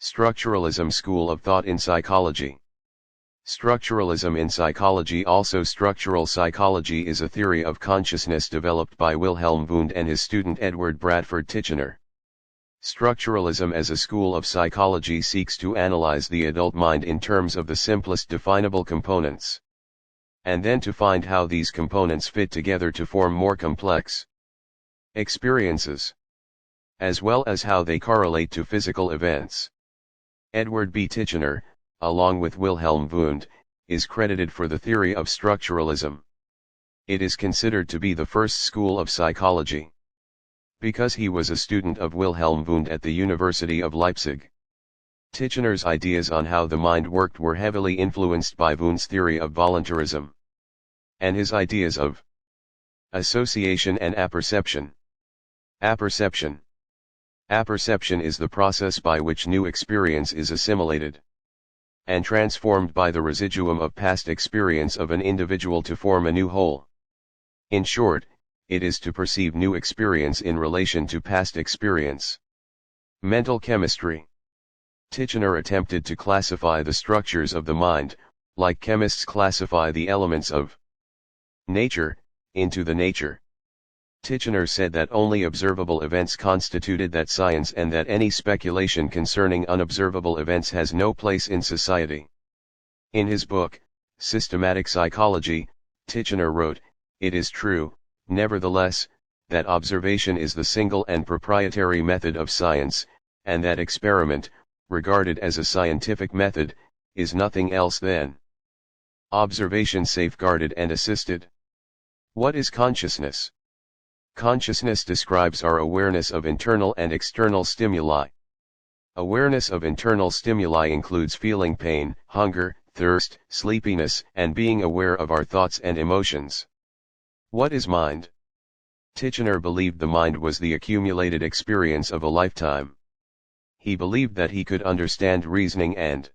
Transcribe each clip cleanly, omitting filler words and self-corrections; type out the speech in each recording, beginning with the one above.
Structuralism school of thought in psychology. Structuralism in psychology, also structural psychology, is a theory of consciousness developed by Wilhelm Wundt and his student Edward Bradford Titchener. Structuralism as a school of psychology seeks to analyze the adult mind in terms of the simplest definable components, and then to find how these components fit together to form more complex experiences, as well as how they correlate to physical events. Edward B. Titchener, along with Wilhelm Wundt, is credited for the theory of structuralism. It is considered to be the first school of psychology, because he was a student of Wilhelm Wundt at the University of Leipzig. Titchener's ideas on how the mind worked were heavily influenced by Wundt's theory of voluntarism, and his ideas of association and apperception. Apperception. Apperception is the process by which new experience is assimilated and transformed by the residuum of past experience of an individual to form a new whole. In short, it is to perceive new experience in relation to past experience. Mental chemistry. Titchener attempted to classify the structures of the mind, like chemists classify the elements of nature, into the nature. Titchener said that only observable events constituted that science, and that any speculation concerning unobservable events has no place in society. In his book, Systematic Psychology, Titchener wrote, "It is true, nevertheless, that observation is the single and proprietary method of science, and that experiment, regarded as a scientific method, is nothing else than observation safeguarded and assisted." What is consciousness? Consciousness describes our awareness of internal and external stimuli. Awareness of internal stimuli includes feeling pain, hunger, thirst, sleepiness, and being aware of our thoughts and emotions. What is mind? Titchener believed the mind was the accumulated experience of a lifetime. He believed that he could understand reasoning and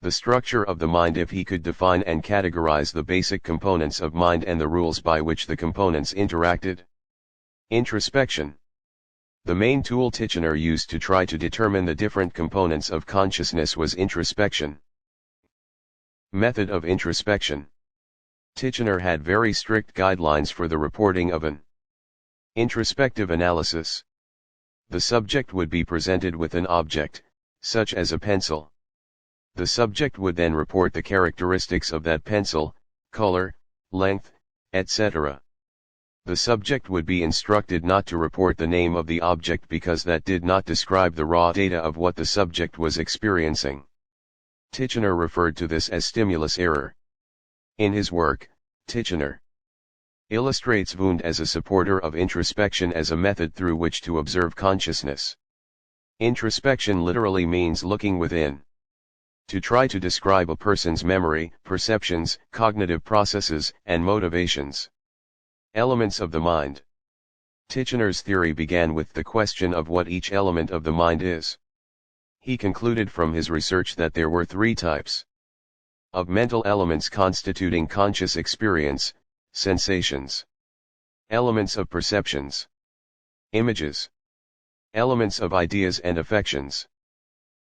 the structure of the mind if he could define and categorize the basic components of mind and the rules by which the components interacted. Introspection. The main tool Titchener used to try to determine the different components of consciousness was introspection. Method of introspection. Titchener had very strict guidelines for the reporting of an introspective analysis. The subject would be presented with an object, such as a pencil. The subject would then report the characteristics of that pencil, color, length, etc. The subject would be instructed not to report the name of the object because that did not describe the raw data of what the subject was experiencing. Titchener referred to this as stimulus error. In his work, Titchener illustrates Wundt as a supporter of introspection as a method through which to observe consciousness. Introspection literally means looking within. To try to describe a person's memory, perceptions, cognitive processes, and motivations. Elements of the mind. Titchener's theory began with the question of what each element of the mind is. He concluded from his research that there were three types of mental elements constituting conscious experience: sensations, elements of perceptions, images, elements of ideas and affections,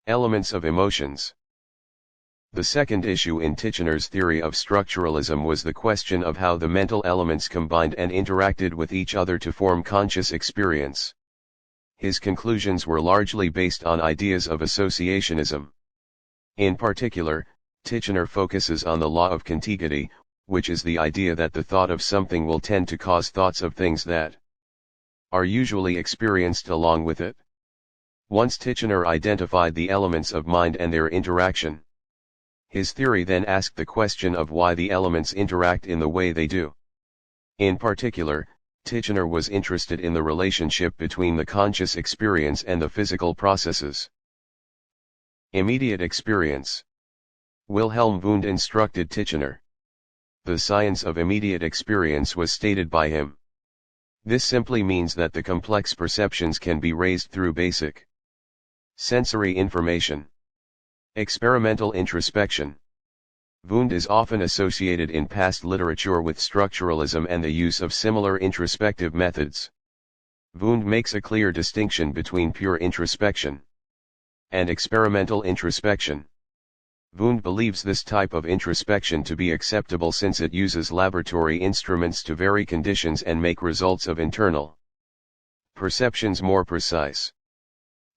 elements of emotions. The second issue in Titchener's theory of structuralism was the question of how the mental elements combined and interacted with each other to form conscious experience. His conclusions were largely based on ideas of associationism. In particular, Titchener focuses on the law of contiguity, which is the idea that the thought of something will tend to cause thoughts of things that are usually experienced along with it. Once Titchener identified the elements of mind and their interaction, his theory then asked the question of why the elements interact in the way they do. In particular, Titchener was interested in the relationship between the conscious experience and the physical processes. Immediate experience. Wilhelm Wundt instructed Titchener. The science of immediate experience was stated by him. This simply means that the complex perceptions can be raised through basic sensory information. Experimental introspection. Wundt is often associated in past literature with structuralism and the use of similar introspective methods. Wundt makes a clear distinction between pure introspection and experimental introspection. Wundt believes this type of introspection to be acceptable since it uses laboratory instruments to vary conditions and make results of internal perceptions more precise.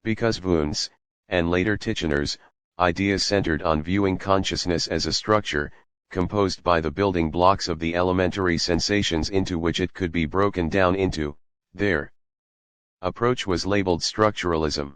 Because Wundt's, and later Titchener's, ideas centered on viewing consciousness as a structure, composed by the building blocks of the elementary sensations into which it could be broken down into, their approach was labeled structuralism.